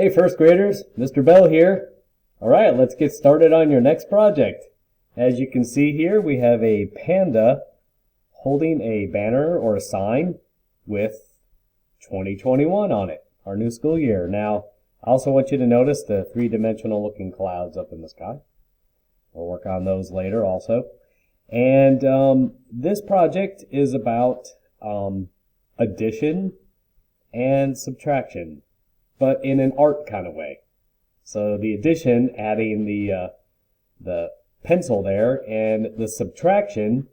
Hey first graders, Mr. Bell here. Alright, let's get started on your next project. As you can see here, we have a panda holding a banner or a sign with 2021 on it, our new school year. Now, I also want you to notice the three-dimensional looking clouds up in the sky. We'll work on those later also. And this project is about addition and subtraction, but in an art kind of way. So the addition, adding the pencil there, and the subtraction,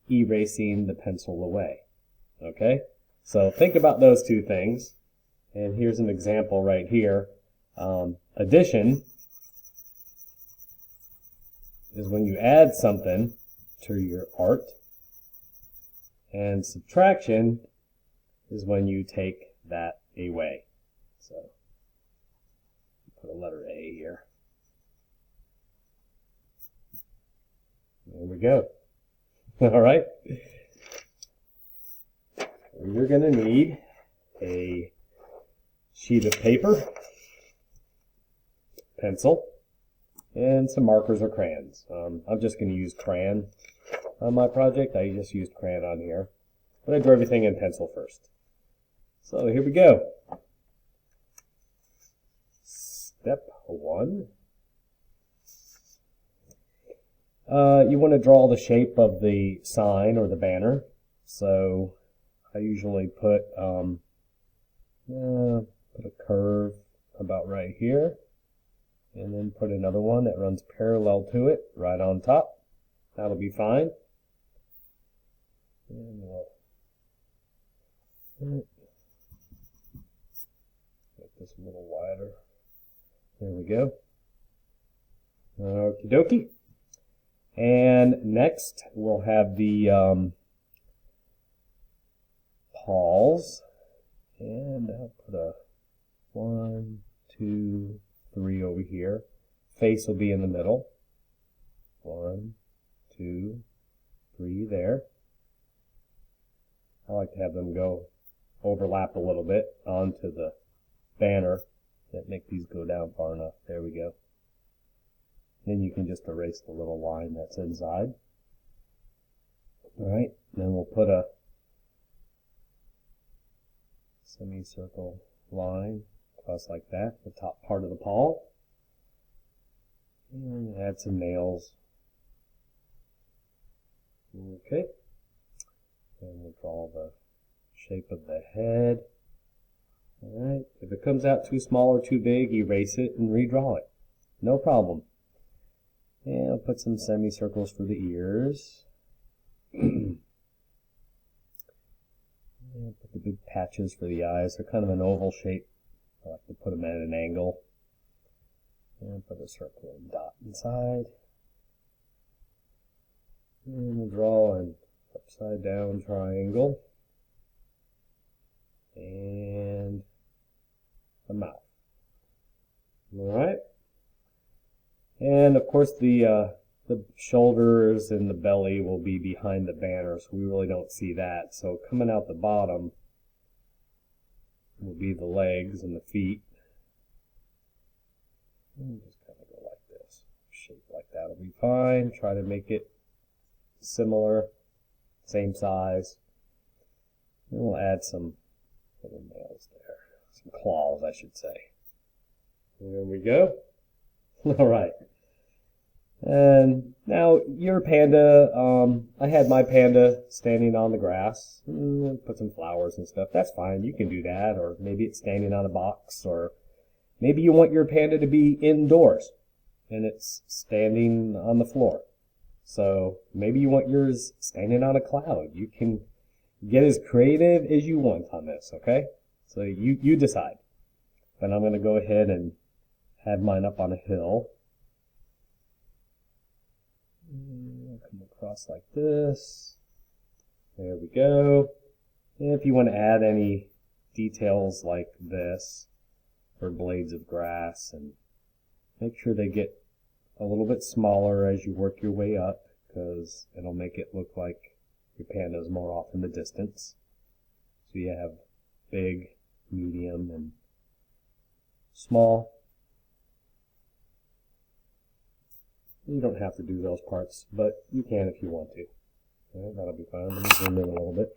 erasing the pencil away. Okay? So think about those two things. And here's an example right here. Addition is when you add something to your art, and subtraction is when you take that away. So put a letter A here. There we go. All right. You're going to need a sheet of paper, pencil, and some markers or crayons. I'm just going to use crayon on my project. I just used crayon on here, but I drew everything in pencil first. So here we go. Step 1. You want to draw the shape of the sign or the banner. So I usually put a curve about right here, and then put another one that runs parallel to it right on top. That'll be fine. And we'll make this a little wider. There we go. Okie dokie. And next we'll have the paws. And I'll put a 1, 2, 3 over here. Face will be in the middle. 1, 2, 3 there. I like to have them go overlap a little bit onto the banner. That make these go down far enough. There we go. Then you can just erase the little line that's inside. Alright, then we'll put a semicircle line across like that, the top part of the paw. And add some nails. Okay. And we'll draw the shape of the head. Alright, if it comes out too small or too big, erase it and redraw it. No problem. And I'll put some semicircles for the ears. And put the big patches for the eyes. They're kind of an oval shape. I like to put them at an angle. And put a circle and dot inside. And we'll draw an upside down triangle. And a mouth. Alright. And of course the shoulders and the belly will be behind the banner, so we really don't see that. So coming out the bottom will be the legs and the feet. And just kind of go like this. Shape like that will be fine. Try to make it similar, same size. And we'll add some little nails there. Some claws, I should say. There we go. All right. And now your panda, I had my panda standing on the grass. Put some flowers and stuff. That's fine. You can do that. Or maybe it's standing on a box. Or maybe you want your panda to be indoors and it's standing on the floor. So maybe you want yours standing on a cloud. You can get as creative as you want on this, okay? So you decide. But I'm going to go ahead and have mine up on a hill. And come across like this. There we go. And if you want to add any details like this for blades of grass, and make sure they get a little bit smaller as you work your way up, because it'll make it look like your panda is more off in the distance. So you have big, medium, and small. You don't have to do those parts, but you can if you want to. All right, that'll be fine. Let me zoom in a little bit.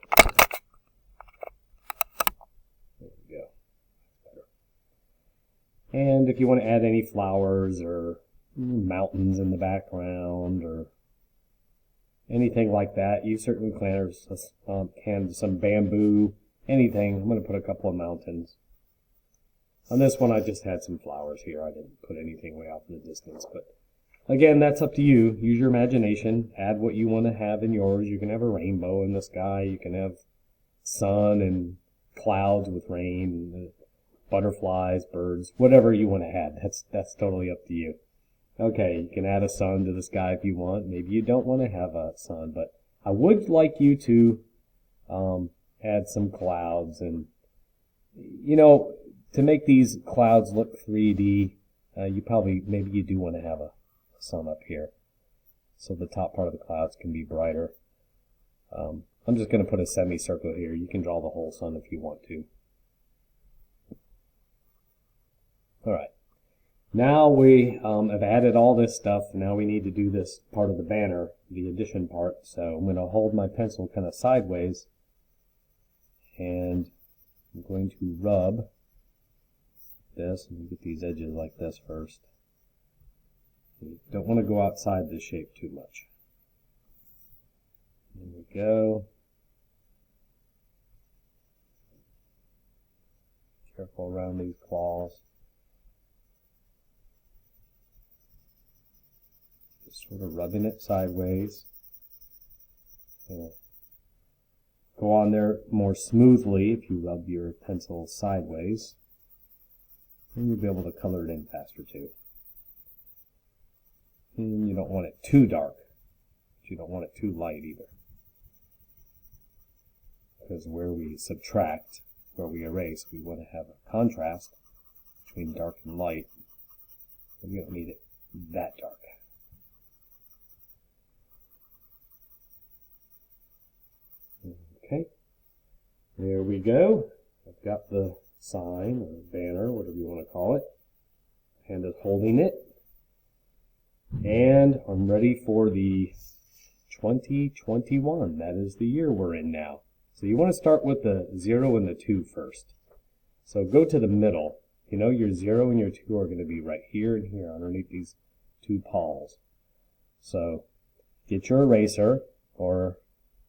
There we go. Better. And if you want to add any flowers or mountains in the background or anything like that, you certainly can. Some bamboo, anything. I'm going to put a couple of mountains. On this one, I just had some flowers here. I didn't put anything way off in the distance, but again, that's up to you. Use your imagination. Add what you want to have in yours. You can have a rainbow in the sky. You can have sun and clouds with rain, butterflies, birds, whatever you want to add. That's totally up to you. Okay, you can add a sun to the sky if you want. Maybe you don't want to have a sun, but I would like you to add some clouds. And, you know, to make these clouds look 3D, maybe you do want to have a sun up here, so the top part of the clouds can be brighter. I'm just going to put a semicircle here. You can draw the whole sun if you want to. Alright, now we have added all this stuff. Now we need to do this part of the banner, the addition part. So I'm going to hold my pencil kind of sideways, and I'm going to rub this. Let me get these edges like this first. You don't want to go outside the shape too much. There we go. Careful around these claws. Just sort of rubbing it sideways. Go on there more smoothly if you rub your pencil sideways. And you'll be able to color it in faster too. And you don't want it too dark, but you don't want it too light either. Because where we subtract, where we erase, we want to have a contrast between dark and light. And we don't need it that dark. Okay, there we go. I've got the sign or banner, whatever you want to call it. Panda's holding it. And I'm ready for the 2021. That is the year we're in now. So you want to start with the 0 and the 2 first. So go to the middle. You know your 0 and your 2 are going to be right here and here underneath these two pawls. So get your eraser or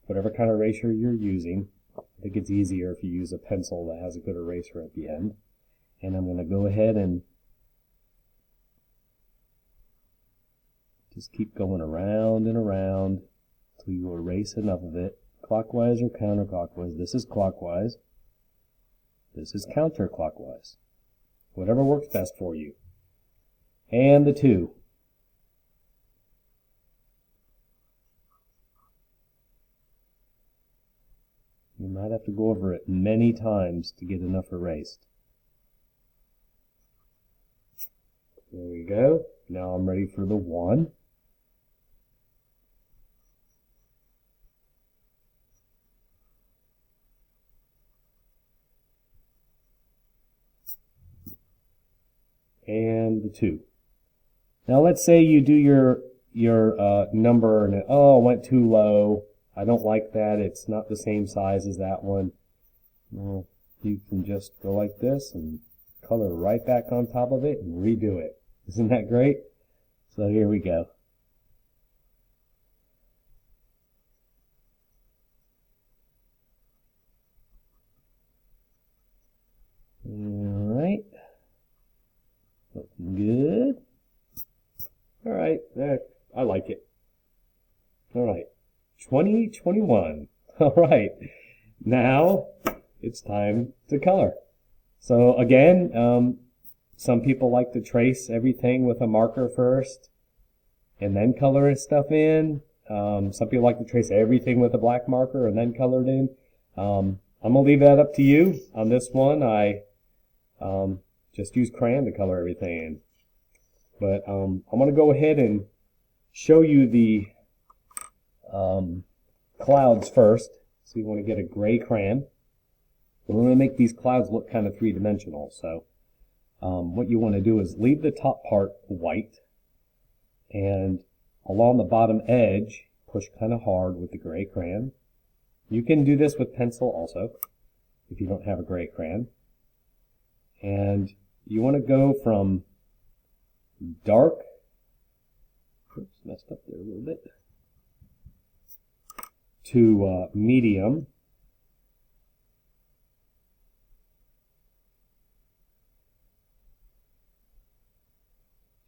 whatever kind of eraser you're using. I think it's easier if you use a pencil that has a good eraser at the end. And I'm going to go ahead and just keep going around and around until you erase enough of it, clockwise or counterclockwise. This is clockwise. This is counterclockwise. Whatever works best for you. And the 2. You might have to go over it many times to get enough erased. There we go. Now I'm ready for the 1. And the 2. Now let's say you do your number and it went too low. I don't like that. It's not the same size as that one. Well, you can just go like this and color right back on top of it and redo it. Isn't that great? So here we go. All right. Looking good. All right. I like it. All right. 2021. All right. Now it's time to color. So again, some people like to trace everything with a marker first and then color stuff in. Some people like to trace everything with a black marker and then color it in. I'm going to leave that up to you. On this one, I just use crayon to color everything in. But I'm going to go ahead and show you the clouds first. So you want to get a gray crayon. We want to make these clouds look kind of three-dimensional. So what you want to do is leave the top part white, and along the bottom edge, push kind of hard with the gray crayon. You can do this with pencil also, if you don't have a gray crayon. And you want to go from dark, oops, messed up there a little bit, to medium,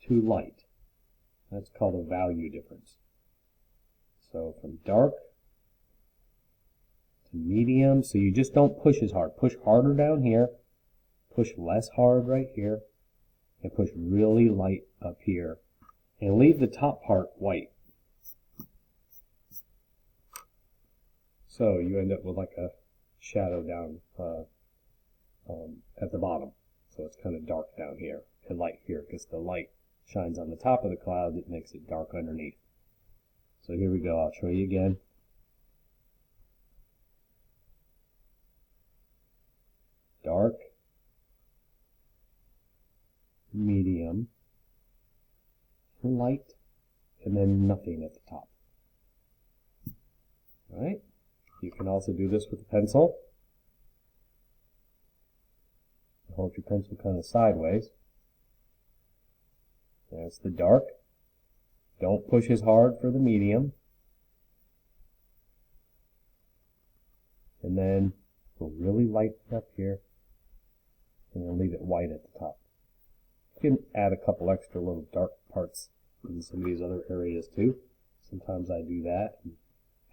to light. That's called a value difference. So from dark to medium, so you just don't push as hard. Push harder down here, push less hard right here, and push really light up here. And leave the top part white. So you end up with like a shadow down at the bottom. So it's kind of dark down here and light here, because the light shines on the top of the cloud. It makes it dark underneath. So here we go. I'll show you again. Dark, medium, light, and then nothing at the top. All right. You can also do this with a pencil. Hold your pencil kind of sideways. That's the dark. Don't push as hard for the medium. And then go really light up here. And then leave it white at the top. You can add a couple extra little dark parts in some of these other areas too. Sometimes I do that. And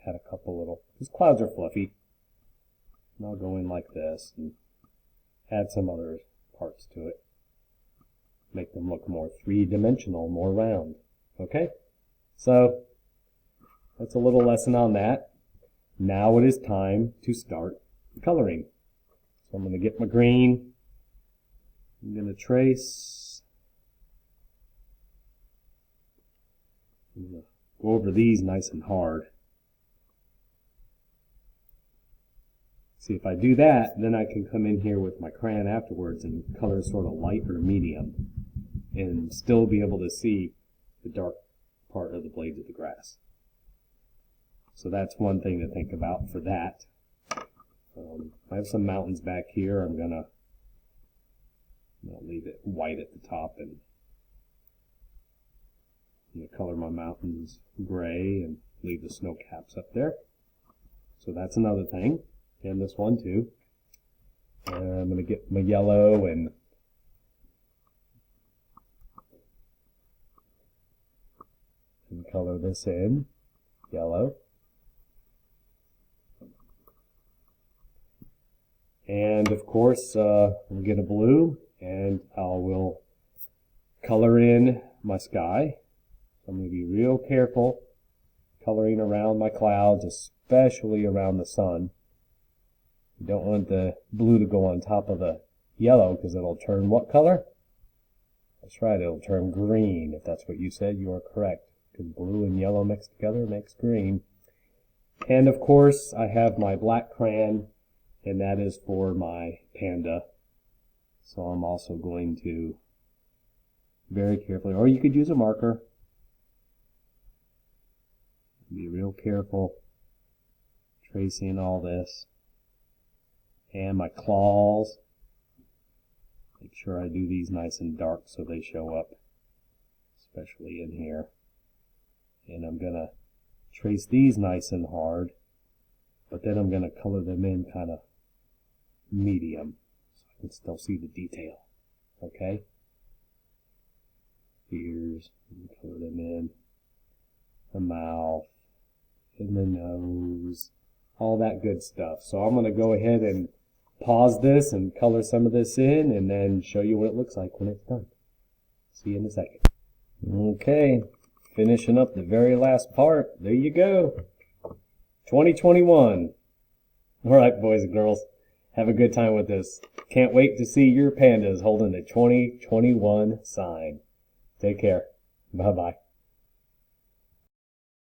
add a couple little, these clouds are fluffy. And I'll go in like this and add some other parts to it. Make them look more three-dimensional, more round. Okay? So, that's a little lesson on that. Now it is time to start coloring. So I'm going to get my green. I'm going to trace. I'm going to go over these nice and hard. See, if I do that, then I can come in here with my crayon afterwards and color sort of light or medium and still be able to see the dark part of the blades of the grass. So that's one thing to think about for that. I have some mountains back here. I'm gonna leave it white at the top, and I'm gonna color my mountains gray and leave the snow caps up there. So that's another thing. And this one too. And I'm going to get my yellow and color this in yellow. And of course, we'll get a blue, and I will color in my sky. So I'm going to be real careful coloring around my clouds, especially around the sun. You don't want the blue to go on top of the yellow, because it'll turn what color? That's right, it'll turn green. If that's what you said, you are correct. Because blue and yellow mixed together makes green. And of course, I have my black crayon, and that is for my panda. So I'm also going to very carefully, or you could use a marker. Be real careful tracing all this. And my claws, make sure I do these nice and dark so they show up, especially in here. And I'm going to trace these nice and hard, but then I'm going to color them in kind of medium so I can still see the detail. Okay? Ears, color them in, the mouth, and the nose, all that good stuff. So I'm going to go ahead and pause this and color some of this in, and then show you what it looks like when it's done. See you in a second. Okay, finishing up the very last part. There you go. 2021. All right, boys and girls, have a good time with this. Can't wait to see your pandas holding the 2021 sign. Take care. Bye-bye.